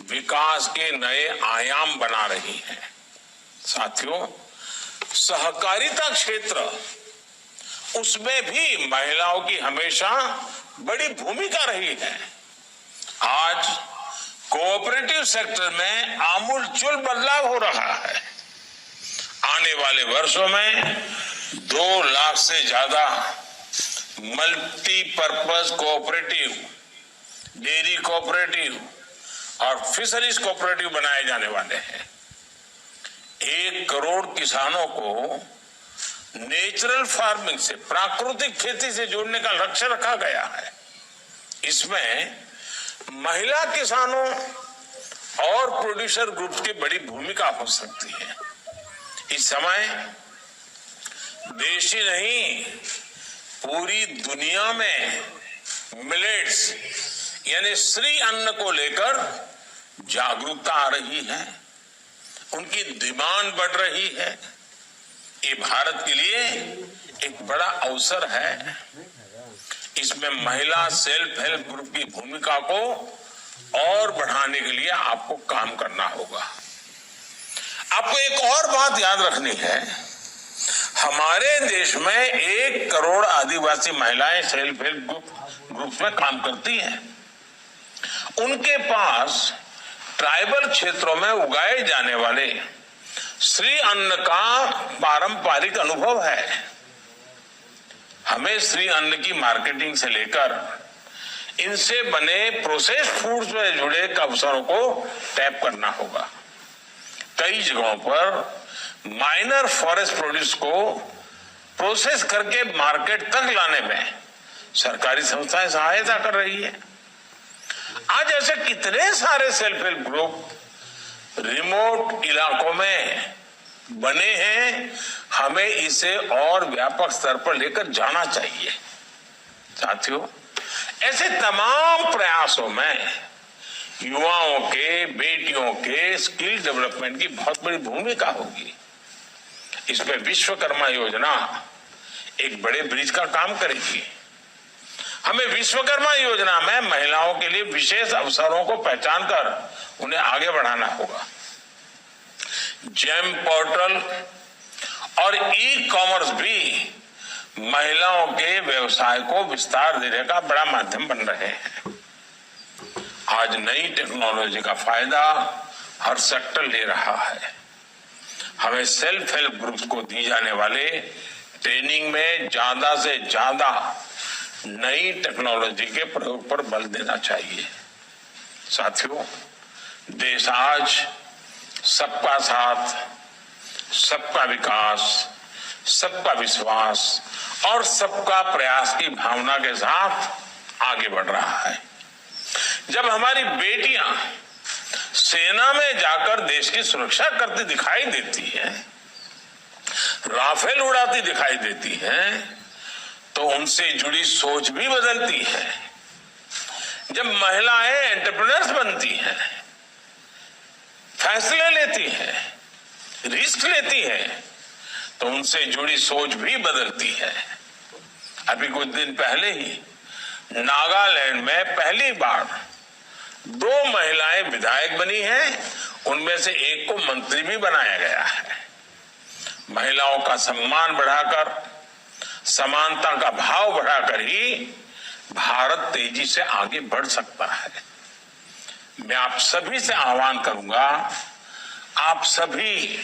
विकास के नए आयाम बना रही है। साथियों, सहकारिता क्षेत्र, उसमें भी महिलाओं की हमेशा बड़ी भूमिका रही है। आज कोऑपरेटिव सेक्टर में आमूलचूल बदलाव हो रहा है। आने वाले वर्षों में 2 लाख से ज्यादा मल्टीपर्पज कोऑपरेटिव, डेयरी कोऑपरेटिव और फिशरीज कोऑपरेटिव बनाए जाने वाले हैं। 1 करोड़ किसानों को नेचुरल फार्मिंग से, प्राकृतिक खेती से जोड़ने का लक्ष्य रखा गया है। इसमें महिला किसानों और प्रोड्यूसर ग्रुप्स की बड़ी भूमिका हो सकती है। इस समय देश ही नहीं, पूरी दुनिया में मिलेट्स यानी श्री अन्न को लेकर जागरूकता आ रही है, उनकी डिमांड बढ़ रही है। ये भारत के लिए एक बड़ा अवसर है। इसमें महिला सेल्फ हेल्प ग्रुप की भूमिका को और बढ़ाने के लिए आपको काम करना होगा। आपको एक और बात याद रखनी है, हमारे देश में 1 करोड़ आदिवासी महिलाएं सेल्फ हेल्प ग्रुप में काम करती हैं। उनके पास ट्राइबल क्षेत्रों में उगाए जाने वाले श्री अन्न का पारंपरिक अनुभव है। हमें श्री अन्न की मार्केटिंग से लेकर इनसे बने प्रोसेस्ड फूड से जुड़े अवसरों को टैप करना होगा। कई जगहों पर माइनर फॉरेस्ट प्रोड्यूस को प्रोसेस करके मार्केट तक लाने में सरकारी संस्थाएं सहायता कर रही है। आज ऐसे कितने सारे सेल्फ हेल्प ग्रुप रिमोट इलाकों में बने हैं, हमें इसे और व्यापक स्तर पर लेकर जाना चाहिए। साथियों, ऐसे तमाम प्रयासों में युवाओं के, बेटियों के स्किल डेवलपमेंट की बहुत बड़ी भूमिका होगी। इसमें विश्वकर्मा योजना एक बड़े ब्रिज का काम करेगी। हमें विश्वकर्मा योजना में महिलाओं के लिए विशेष अवसरों को पहचान कर उन्हें आगे बढ़ाना होगा। जेम पोर्टल और ई कॉमर्स भी महिलाओं के व्यवसाय को विस्तार देने का बड़ा माध्यम बन रहे हैं। आज नई टेक्नोलॉजी का फायदा हर सेक्टर ले रहा है। हमें सेल्फ हेल्प ग्रुप्स को दी जाने वाले ट्रेनिंग में ज्यादा से ज्यादा नई टेक्नोलॉजी के प्रयोग पर बल देना चाहिए। साथियों, देश आज सबका साथ, सबका विकास, सबका विश्वास और सबका प्रयास की भावना के साथ आगे बढ़ रहा है। जब हमारी बेटियां सेना में जाकर देश की सुरक्षा करती दिखाई देती हैं, राफेल उड़ाती दिखाई देती हैं, तो उनसे जुड़ी सोच भी बदलती है। जब महिलाएं एंटरप्रेन्योर्स बनती हैं, फैसले लेती हैं, रिस्क लेती हैं, तो उनसे जुड़ी सोच भी बदलती है। अभी कुछ दिन पहले ही नागालैंड में पहली बार 2 महिलाएं विधायक बनी हैं, उनमें से एक को मंत्री भी बनाया गया है। महिलाओं का सम्मान बढ़ाकर, समानता का भाव बढ़ाकर ही भारत तेजी से आगे बढ़ सकता है। मैं आप सभी से आह्वान करूंगा, आप सभी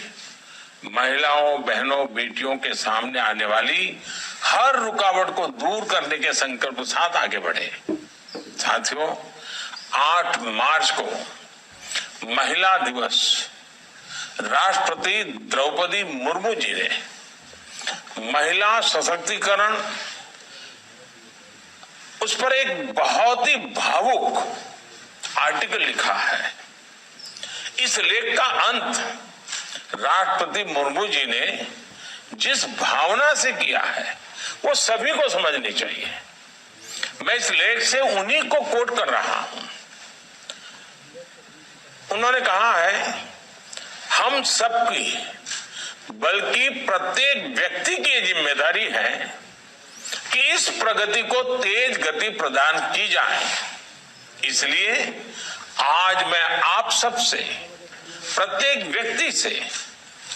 महिलाओं, बहनों, बेटियों के सामने आने वाली हर रुकावट को दूर करने के संकल्प के साथ आगे बढ़े। साथियों, 8 मार्च को महिला दिवस राष्ट्रपति द्रौपदी मुर्मू जी ने महिला सशक्तिकरण, उस पर एक बहुत ही भावुक आर्टिकल लिखा है। इस लेख का अंत राष्ट्रपति मुर्मू जी ने जिस भावना से किया है वो सभी को समझनी चाहिए। मैं इस लेख से उन्हीं को कोट कर रहा हूं। उन्होंने कहा है, हम सबकी बल्कि प्रत्येक व्यक्ति की जिम्मेदारी है कि इस प्रगति को तेज गति प्रदान की जाए। इसलिए आज मैं आप सबसे, प्रत्येक व्यक्ति से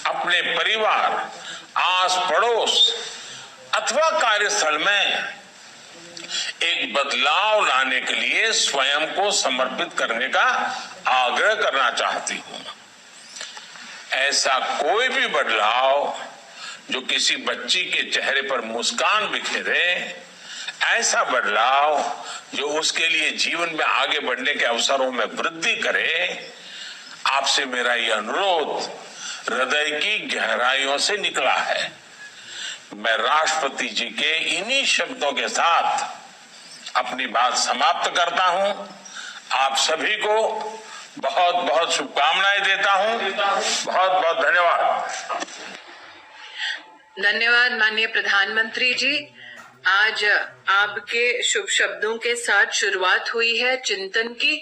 अपने परिवार, आस पड़ोस अथवा कार्यस्थल में एक बदलाव लाने के लिए स्वयं को समर्पित करने का आग्रह करना चाहती हूं। ऐसा कोई भी बदलाव जो किसी बच्ची के चेहरे पर मुस्कान बिखेरे, ऐसा बदलाव जो उसके लिए जीवन में आगे बढ़ने के अवसरों में वृद्धि करे, आपसे मेरा यह अनुरोध हृदय की गहराइयों से निकला है। मैं राष्ट्रपति जी के इन्हीं शब्दों के साथ अपनी बात समाप्त करता हूं। आप सभी को बहुत बहुत शुभकामनाएं देता हूं। बहुत बहुत धन्यवाद। धन्यवाद माननीय प्रधानमंत्री जी। आज आपके शुभ शब्दों के साथ शुरुआत हुई है चिंतन की,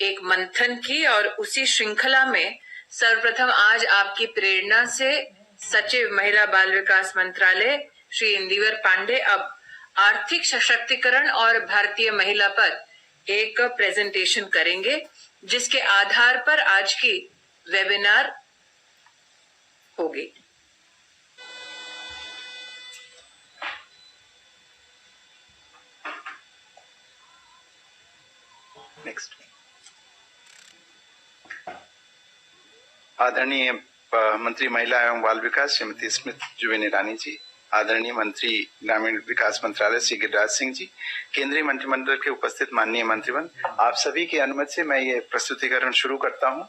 एक मंथन की, और उसी श्रृंखला में सर्वप्रथम आज आपकी प्रेरणा से सचिव महिला बाल विकास मंत्रालय श्री इंदिवर पांडे अब आर्थिक सशक्तिकरण और भारतीय महिला पर एक प्रेजेंटेशन करेंगे, जिसके आधार पर आज की वेबिनार होगी। नेक्स्ट। आदरणीय मंत्री महिला एवं बाल विकास श्रीमती स्मृति जुबिन ईरानी जी, आदरणीय मंत्री ग्रामीण विकास मंत्रालय श्री गिरिराज सिंह जी, केंद्रीय मंत्रिमंडल के उपस्थित माननीय मंत्रीगण, आप सभी की अनुमति से मैं ये प्रस्तुतिकरण शुरू करता हूँ।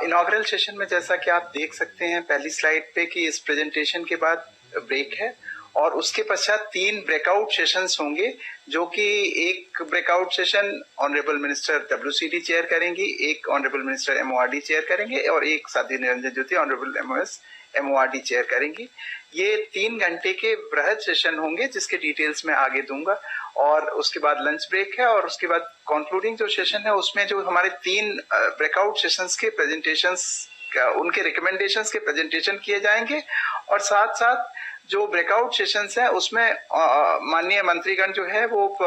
इनॉग्रल सेशन में जैसा कि आप देख सकते हैं पहली स्लाइड पे कि इस प्रेजेंटेशन के बाद ब्रेक है और उसके पश्चात 3 ब्रेकआउट सेशंस होंगे, जो कि एक breakout session honourable minister WCD chair करेंगी, एक ऑनरेबल मिनिस्टर MORD चेयर करेंगे और एक साध्वी निरंजन ज्योति ऑनरेबल MORD चेयर करेंगी। ये 3 घंटे के बृहद सेशन होंगे जिसके डिटेल्स मैं आगे दूंगा और उसके बाद लंच ब्रेक है और उसके बाद कंक्लूडिंग जो सेशन है उसमें जो हमारे 3 ब्रेकआउट सेशंस के प्रेजेंटेशंस, उनके रिकमेंडेशंस के प्रेजेंटेशन किए जाएंगे और साथ साथ जो ब्रेकआउट सेशंस हैं उसमें माननीय मंत्रीगण जो है वो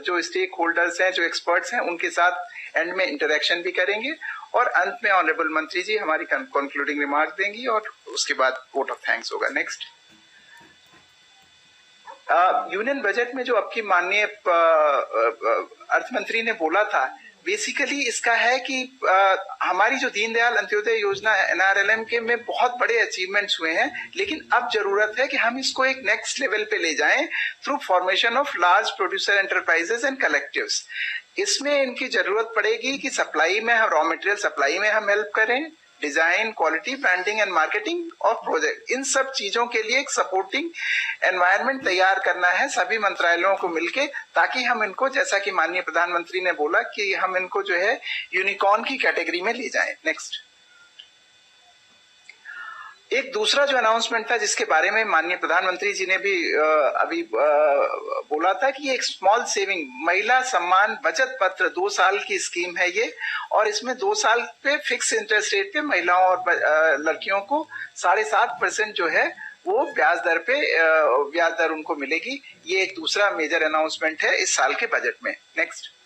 जो स्टेक होल्डर्स हैं, जो एक्सपर्ट्स हैं, उनके साथ एंड में इंटरेक्शन भी करेंगे और अंत में ऑनरेबल मंत्री जी हमारी कंक्लूडिंग रिमार्क देंगी और उसके बाद वोट ऑफ थैंक्स होगा। नेक्स्ट। यूनियन बजट में जो आपकी माननीय अर्थ मंत्री ने बोला था, बेसिकली इसका है कि हमारी जो दीनदयाल अंत्योदय योजना NRLM के में बहुत बड़े अचीवमेंट्स हुए हैं, लेकिन अब जरूरत है कि हम इसको एक नेक्स्ट लेवल पे ले जाएं through formation of large producer enterprises and collectives. इसमें इनकी जरूरत पड़ेगी कि सप्लाई में, रॉ मटेरियल सप्लाई में हम हेल्प करें, design, quality, branding and marketing और प्रोजेक्ट, इन सब चीजों के लिए एक सपोर्टिंग एनवायरनमेंट तैयार करना है सभी मंत्रालयों को मिलके, ताकि हम इनको, जैसा कि माननीय प्रधानमंत्री ने बोला, कि हम इनको जो है यूनिकॉर्न की कैटेगरी में ले जाएं। नेक्स्ट। एक दूसरा जो अनाउंसमेंट था जिसके बारे में माननीय प्रधानमंत्री जी ने भी अभी बोला था कि ये एक स्मॉल सेविंग महिला सम्मान बचत पत्र 2 साल की स्कीम है ये, और इसमें 2 साल पे फिक्स इंटरेस्ट रेट पे महिलाओं और लड़कियों को 7.5% जो है वो ब्याज दर उनको मिलेगी। ये एक दूसरा मेजर अनाउंसमेंट है इस साल के बजट में। नेक्स्ट।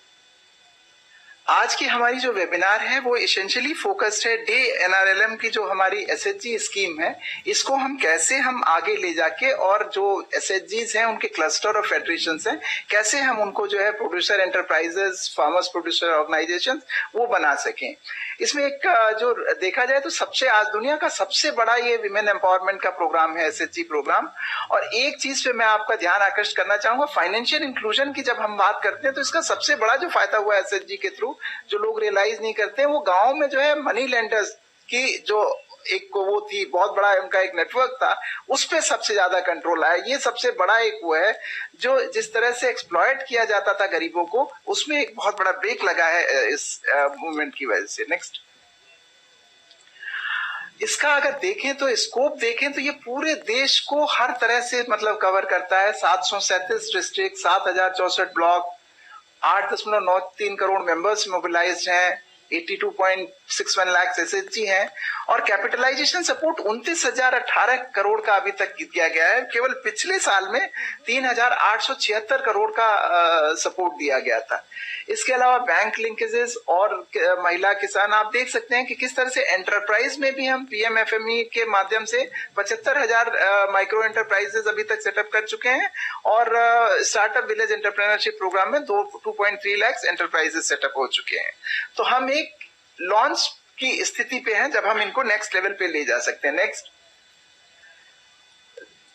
आज की हमारी जो वेबिनार है वो एसेंशियली फोकस्ड है डे NRLM की जो हमारी SHG स्कीम है, इसको हम कैसे आगे ले जाके, और जो SHGs हैं उनके क्लस्टर और फेडरेशंस हैं, कैसे हम उनको जो है producer enterprises, farmers producer organisations वो बना सकें। इसमें एक जो देखा जाए तो आज दुनिया का सबसे बड़ा ये विमेन एम्पावरमेंट का प्रोग्राम है, SHG प्रोग्राम। और एक चीज पे मैं आपका ध्यान आकर्षित करना चाहूंगा, फाइनेंशियल इंक्लूजन की जब हम बात करते हैं तो इसका सबसे बड़ा जो फायदा हुआ है SHG के थ्रू, जो लोग रियलाइज नहीं करते हैं, वो गांव में जो है मनी लेंडर्स की जो एक वो थी, बहुत बड़ा उनका एक नेटवर्क था, उस पे सबसे ज्यादा कंट्रोल आया। ये सबसे बड़ा एक वो है जो जिस तरह से एक्सप्लॉइट किया जाता था गरीबों को, उसमें एक बहुत बड़ा ब्रेक लगा है इस मूवमेंट की वजह से। नेक्स्ट। इसका अगर देखें तो स्कोप देखें तो ये पूरे देश को हर तरह से कवर करता है। 737 district, 7064 block, 8.93 crore members mobilised हैं, 82 0.61 लाख एसएचजी हैं और कैपिटलाइजेशन सपोर्ट 29,018 करोड़ का अभी तक किया गया है। केवल पिछले साल में 3,876 करोड़ का सपोर्ट दिया गया था। इसके अलावा बैंक लिंकेजेस और महिला किसान, आप देख सकते हैं कि किस तरह से एंटरप्राइज में भी हम पीएमएफएमई के माध्यम से 75,000 माइक्रो एंटरप्राइजेस अभी तक सेटअप कर चुके हैं और स्टार्टअप विलेज एंटरप्रेन्योरशिप प्रोग्राम में 2.3 लाख एंटरप्राइजेस सेटअप हो चुके हैं। तो हम एक लॉन्च की स्थिति पे हैं जब हम इनको नेक्स्ट लेवल पे ले जा सकते हैं। नेक्स्ट,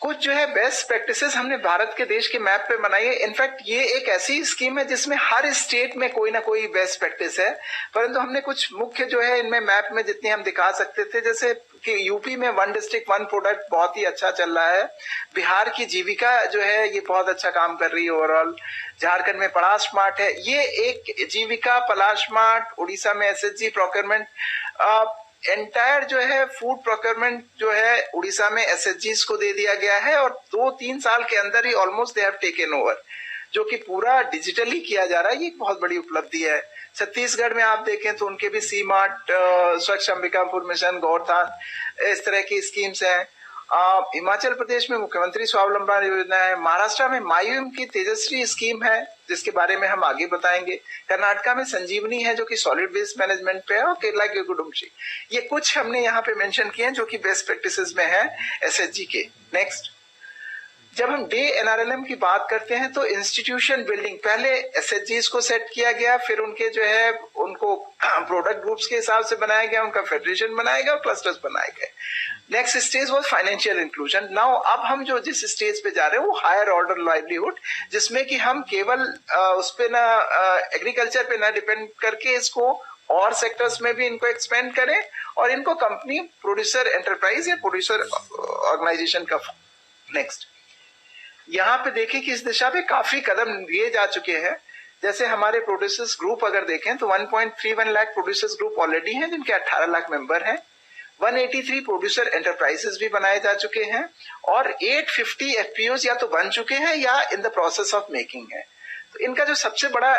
कुछ जो है बेस्ट प्रैक्टिसेस हमने भारत के देश के मैप पे बनाई है। इनफैक्ट ये एक ऐसी स्कीम है जिसमें हर स्टेट में कोई ना कोई बेस्ट प्रैक्टिस है, परंतु हमने कुछ मुख्य जो है इनमें मैप में जितनी हम दिखा सकते थे, जैसे कि यूपी में 1 डिस्ट्रिक्ट 1 प्रोडक्ट बहुत ही अच्छा चल रहा है। बिहार की जीविका जो है ये बहुत अच्छा काम कर रही है ओवरऑल। झारखंड में पलाश स्मार्ट है, ये एक जीविका, पलाश स्मार्ट। उड़ीसा में एसएचजी प्रोक्योरमेंट, एंटायर जो है फूड प्रोक्योरमेंट जो है उड़ीसा में एसएचजीज को दे दिया गया है और 2-3 साल के अंदर ही almost they have taken over, जो कि पूरा डिजिटली किया जा रहा है। ये एक बहुत बड़ी उपलब्धि है। छत्तीसगढ़ में आप देखें तो उनके भी सी मार्ट, स्वच्छ अंबिकापुर मिशन, गौरधान, इस तरह की स्कीम्स हैं। हिमाचल प्रदेश में मुख्यमंत्री स्वावलंबन योजना है। महाराष्ट्र में मायूम की तेजस्वी स्कीम है जिसके बारे में हम आगे बताएंगे। कर्नाटका में संजीवनी है जो कि सॉलिड वेस्ट मैनेजमेंट पे है और केरला के कुडुम्बश्री। ये कुछ हमने यहाँ पे मेंशन किए हैं जो कि बेस्ट प्रैक्टिसेस में है एसएचजी के। नेक्स्ट, जब हम डे एनआरएलएम की बात करते हैं तो इंस्टीट्यूशन बिल्डिंग, पहले एसएचजीज को सेट किया गया, फिर उनके जो है उनको प्रोडक्ट ग्रुप्स के हिसाब से बनाया गया, उनका फेडरेशन बनाया गया और क्लस्टर्स बनाए गए। Next stage was financial inclusion. Now अब हम जो जिस स्टेज पे जा रहे हैं वो हायर ऑर्डर लाइवलीहुड, जिसमें कि हम केवल उस पे ना एग्रीकल्चर पे ना डिपेंड करके इसको और सेक्टर्स में भी इनको एक्सपेंड करें और इनको कंपनी प्रोड्यूसर एंटरप्राइज या प्रोड्यूसर ऑर्गेनाइजेशन का। नेक्स्ट, यहाँ पे देखें कि इस दिशा में काफी कदम लिए जा चुके हैं। जैसे हमारे प्रोड्यूसर्स ग्रुप अगर देखें तो 1.31 लाख प्रोड्यूसर्स ग्रुप ऑलरेडी हैं जिनके 18 लाख मेंबर हैं। 183 प्रोड्यूसर एंटरप्राइजेस भी बनाए जा चुके हैं और 850 एफपीओज या तो बन चुके हैं या in the process of making है। तो इनका जो सबसे बड़ा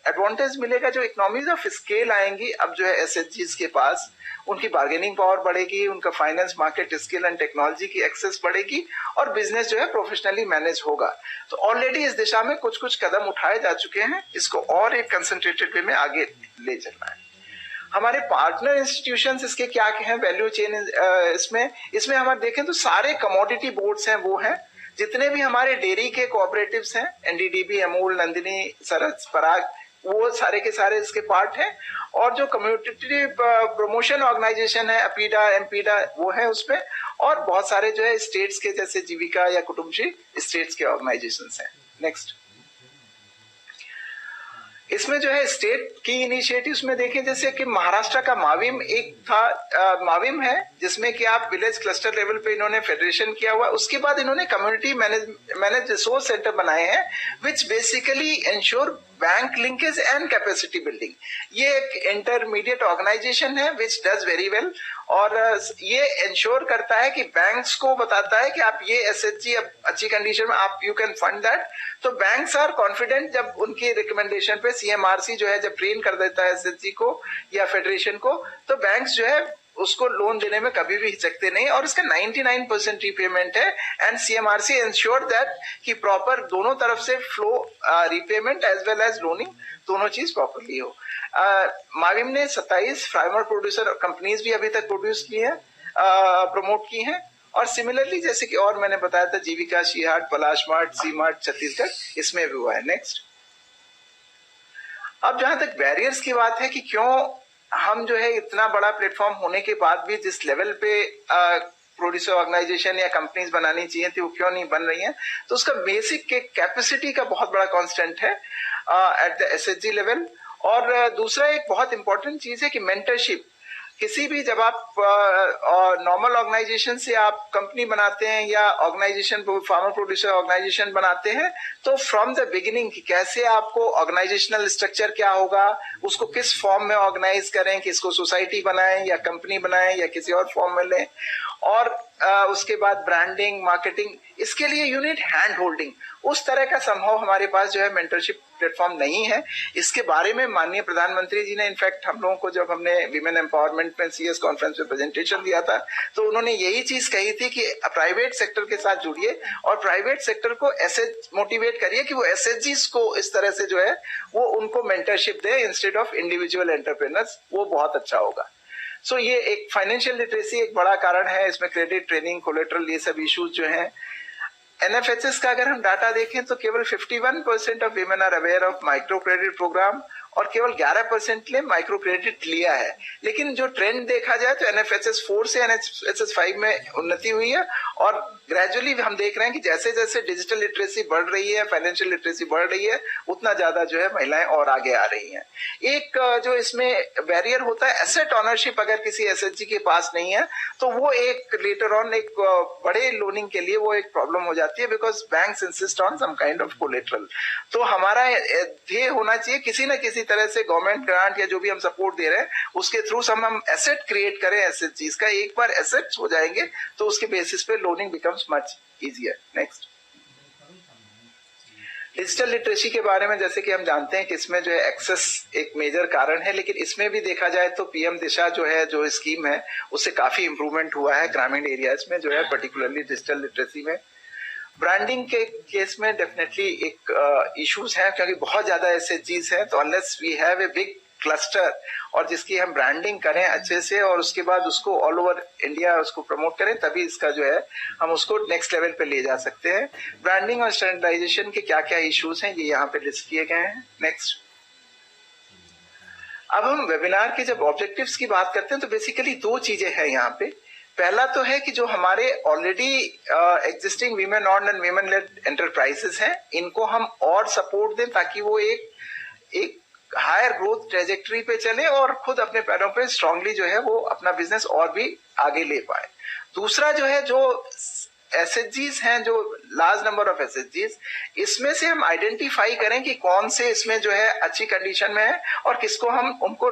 एडवांटेज मिलेगा, जो इकोनॉमीज ऑफ स्केल आएंगी अब जो है एसएचजीज के पास, उनकी बार्गेनिंग पावर बढ़ेगी, उनका finance market skill and technology की एक्सेस बढ़ेगी और बिजनेस जो है प्रोफेशनली मैनेज होगा। तो ऑलरेडी इस दिशा में कुछ कुछ कदम उठाए जा चुके हैं, इसको और एक कंसंट्रेटेड वे में आगे ले चलना है। हमारे पार्टनर इंस्टीट्यूशंस इसके क्या हैं, वैल्यू चेन इसमें हमारे देखें तो सारे कमोडिटी बोर्ड्स हैं वो हैं, जितने भी हमारे डेयरी के कोऑपरेटिव्स हैं, एनडीडीबी, अमूल, नंदिनी, सरस, पराग, वो सारे के सारे इसके पार्ट हैं। और जो कम्युनिटी प्रमोशन ऑर्गेनाइजेशन है, अपीडा, एमपीडा, वो है उसमें। और बहुत सारे जो है स्टेट्स के जैसे जीविका या कुटुंबश्री स्टेट्स के ऑर्गेनाइजेशंस हैं। नेक्स्ट, इसमें जो है स्टेट की इनिशिएटिव्स में देखें, जैसे कि महाराष्ट्र का माविम एक था, माविम है जिसमें कि आप विलेज क्लस्टर लेवल पे इन्होंने फेडरेशन किया हुआ। उसके बाद इन्होंने कम्युनिटी मैनेज रिसोर्स सेंटर बनाए हैं which basically ensure bank linkage and capacity building. ये एक इंटरमीडिएट ऑर्गेनाइजेशन है विच डज वेरी वेल और ये इंश्योर करता है कि बैंक्स को बताता है कि आप ये एसएचजी अब अच्छी कंडीशन में आप यू कैन फंड दैट। तो बैंक्स आर कॉन्फिडेंट जब उनकी रिकमेंडेशन पे सीएमआरसी जो है जब ट्रेन कर देता है एसएचजी को या फेडरेशन को, तो बैंक्स जो है उसको लोन देने में कभी भी हिचकते नहीं और इसका 99% रीपेमेंट है। एंड सीएमआरसी इंश्योर दैट कि प्रॉपर दोनों तरफ से flow repayment as well as loaning दोनों चीज प्रॉपरली हो। माविम ने 27 फार्मर प्रोड्यूसर कंपनीज भी अभी तक प्रोड्यूस की है, प्रमोट की हैं। और सिमिलरली जैसे कि और मैंने बताया था जीविका, शीहाट, पलाश मार्ट, सी मार्ट छत्तीसगढ़, इसमें भी हुआ है। नेक्स्ट, अब जहां तक बैरियर्स की बात है कि क्यों हम जो है इतना बड़ा प्लेटफॉर्म होने के बाद भी जिस लेवल पे प्रोड्यूसर ऑर्गेनाइजेशन या कंपनीज बनानी चाहिए थी वो क्यों नहीं बन रही हैं, तो उसका बेसिक कैपेसिटी का बहुत बड़ा कांस्टेंट है एट द एसएचजी लेवल। और दूसरा एक बहुत इंपॉर्टेंट चीज है कि मेंटरशिप। किसी भी जब आप नॉर्मल ऑर्गेनाइजेशन से आप कंपनी बनाते हैं या ऑर्गेनाइजेशन फार्मर प्रोड्यूसर ऑर्गेनाइजेशन बनाते हैं तो फ्रॉम द बिगिनिंग कि कैसे आपको ऑर्गेनाइजेशनल स्ट्रक्चर क्या होगा, उसको किस फॉर्म में ऑर्गेनाइज करें, कि इसको सोसाइटी बनाएं या कंपनी बनाएं या किसी और फॉर्म में लें, और उसके बाद ब्रांडिंग, मार्केटिंग, इसके लिए यूनिट हैंड होल्डिंग। उस तरह का संभव हमारे पास जो है मेंटरशिप प्लेटफॉर्म नहीं है। इसके बारे में माननीय प्रधानमंत्री जी ने इनफैक्ट हम लोगों को, जब हमने विमेन एम्पावरमेंट में सीएस कॉन्फ्रेंस में प्रेजेंटेशन दिया था, तो उन्होंने यही चीज कही थी कि प्राइवेट सेक्टर के साथ जुड़िए और प्राइवेट सेक्टर को ऐसे मोटिवेट करिए कि वो एसएचजीज को इस तरह से जो है वो उनको mentorship they instead of individual entrepreneurs. वो बहुत अच्छा होगा। सो ये एक फाइनेंशियल लिटरेसी एक बड़ा कारण है। इसमें क्रेडिट, ट्रेनिंग, कोलेटरल, ये सब इश्यूज जो हैं। एनएफएचएस का अगर हम डाटा देखें तो केवल 51% of women are aware of micro credit programme और केवल 11% ने माइक्रो क्रेडिट लिया है। लेकिन जो ट्रेंड देखा जाए तो एनएफएचएस 4 से एनएफएचएस 5 में उन्नति हुई है और ग्रेजुअली हम देख रहे हैं कि जैसे जैसे डिजिटल लिटरेसी बढ़ रही है, फाइनेंशियल लिटरेसी बढ़ रही है, उतना ज्यादा जो है महिलाएं और आगे आ रही हैं। एक जो इसमें बैरियर होता है एसेट ऑनरशिप, अगर किसी एसएचजी के पास नहीं है तो वो एक लेटर ऑन एक बड़े लोनिंग के लिए वो एक प्रॉब्लम हो जाती है, because banks insist on some kind of collateral. तो हमारा ध्येय होना चाहिए किसी न किसी तरह से गवर्नमेंट ग्रांट या जो भी हम सपोर्ट दे रहे हैं उसके थ्रू हम एसेट क्रिएट करें एसएचजीज का। एक बार एसेट्स हो जाएंगे तो उसके बेसिस पे loaning becomes much easier. Next, digital literacy के बारे में जैसे कि हम जानते हैं कि इसमें जो है एक्सेस एक मेजर कारण है, लेकिन इसमें भी देखा जाए तो पीएम दिशा जो है, जो स्कीम है, उससे काफी इंप्रूवमेंट हुआ है ग्रामीण एरियाज में जो है, पर्टिकुलरली डिजिटल लिटरेसी में। ब्रांडिंग के केस में डेफिनेटली एक इश्यूज हैं क्योंकि बहुत ज्यादा एसएचजीज हैं, तो unless we have a big cluster और जिसकी हम ब्रांडिंग करें अच्छे से और उसके बाद उसको ऑल ओवर इंडिया उसको प्रमोट करें, तभी इसका जो है हम उसको नेक्स्ट लेवल पे ले जा सकते हैं। ब्रांडिंग और स्टैंडर्डाइजेशन के क्या क्या इश्यूज हैं ये यहाँ पे लिस्ट किए गए हैं। नेक्स्ट, अब हम वेबिनार के जब ऑब्जेक्टिव्स की बात करते हैं तो बेसिकली दो चीजें हैं यहाँ पे। पहला तो है कि जो हमारे already existing women owned and women led enterprises हैं, इनको हम और सपोर्ट दें ताकि वो एक हायर ग्रोथ ट्रेजेक्टरी पे चले और खुद अपने पैरों पे स्ट्रांगली जो है वो अपना बिजनेस और भी आगे ले पाए। दूसरा जो है, जो एसएचजीज हैं, जो लार्ज नंबर ऑफ एसएचजीज, इसमें से हम आइडेंटिफाई करें कि कौन से इसमें जो है अच्छी कंडीशन में है और किसको हम उनको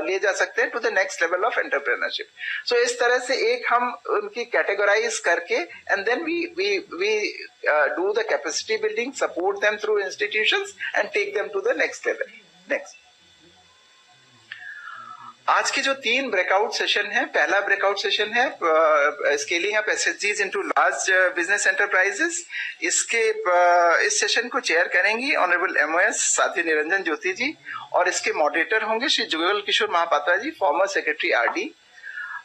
ले जा सकते हैं to the next level of entrepreneurship. So इस तरह से एक हम उनकी कैटेगराइज करके and then we do the capacity building, support them through institutions and take them to the next level. Next, आज के जो 3 ब्रेकआउट सेशन है, पहला ब्रेकआउट सेशन है स्केलिंग अप एसएचजीज इनटू लार्ज बिजनेस एंटरप्राइजेस। इस सेशन को चेयर करेंगी ऑनरेबल एमओएस साध्वी निरंजन ज्योति जी और इसके मॉडरेटर होंगे Shri Jugal Kishore Mahapatra ji, former secretary RD.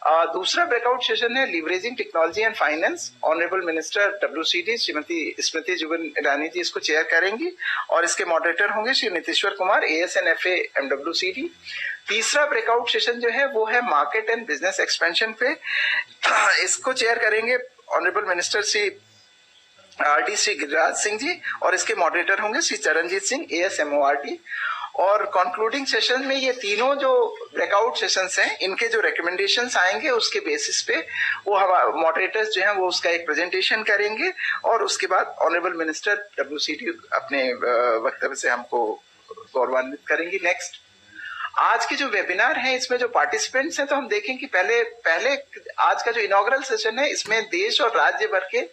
दूसरा ब्रेकआउट सेशन है leveraging technology and finance, honourable minister WCD Shrimati Smriti Zubin Irani ji इसको चेयर करेंगी और इसके मॉडरेटर होंगे श्री नीतीश्वर कुमार, एएसएनएफए एमडब्ल्यूसीडी। तीसरा ब्रेकआउट सेशन जो है वो है मार्केट एंड बिजनेस एक्सपेंशन पे, इसको चेयर करेंगे honourable minister Shri RD Shri Giriraj Singh ji और इसके मॉडरेटर होंगे श्री चरणजीत सिंह, एएसएमओआरडी। और कंक्लूडिंग सेशन में ये तीनों जो ब्रेकआउट सेशंस हैं, इनके जो रिकमेंडेशंस आएंगे उसके बेसिस पे वो हमारे मॉडरेटर्स जो हैं वो उसका एक प्रेजेंटेशन करेंगे और उसके बाद ऑनरेबल मिनिस्टर डब्ल्यूसीडी अपने वक्तव्य से हमको गौरवान्वित करेंगी। नेक्स्ट, आज के जो वेबिनार है इसमें जो पार्टिसिपेंट्स हैं, तो हम देखें कि पहले आज का जो इनॉग्रल सेशन है इसमें देश और राज्य भर के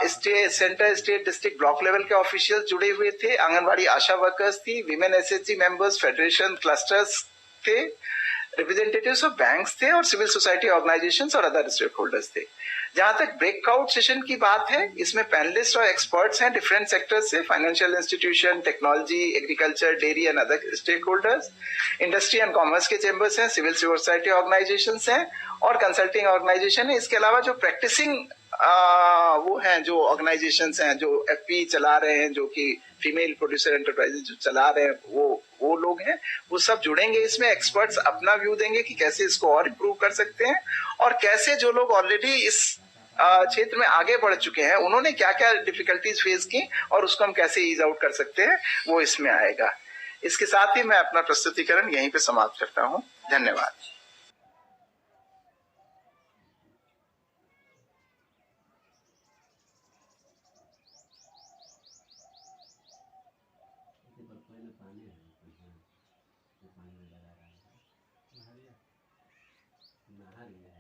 state, centre, state, district, block level के ऑफिशियल्स जुड़े हुए थे, आंगनबाड़ी आशा वर्कर्स थी, women SHG members, federation, clusters थे, रिप्रेजेंटेटिव्स ऑफ बैंक्स थे और सिविल सोसाइटी ऑर्गेनाइजेशंस और अदर स्टेक होल्डर्स थे। जहां तक ब्रेकआउट सेशन की बात है, इसमें पैनलिस्ट और एक्सपर्ट्स हैं डिफरेंट सेक्टर्स से, financial institution, technology, agriculture, dairy and other stakeholders, industry and commerce के चैम्बर्स हैं, सिविल सोसाइटी ऑर्गेनाइजेशंस हैं और कंसल्टिंग ऑर्गेनाइजेशन है। इसके अलावा जो प्रैक्टिसिंग वो हैं, जो ऑर्गेनाइजेशंस हैं जो एफपी चला रहे हैं, जो कि फीमेल प्रोड्यूसर एंटरप्राइजेस जो चला रहे हैं, वो लोग हैं, वो सब जुड़ेंगे इसमें। एक्सपर्ट्स अपना व्यू देंगे कि कैसे इसको और इम्प्रूव कर सकते हैं और कैसे जो लोग ऑलरेडी इस क्षेत्र में आगे बढ़ चुके हैं उन्होंने क्या क्या डिफिकल्टीज फेस की और उसको हम कैसे ईज आउट कर सकते हैं, वो इसमें आएगा। इसके साथ ही मैं अपना प्रस्तुतिकरण यहीं पे समाप्त करता हूँ। धन्यवाद। नहा रही है।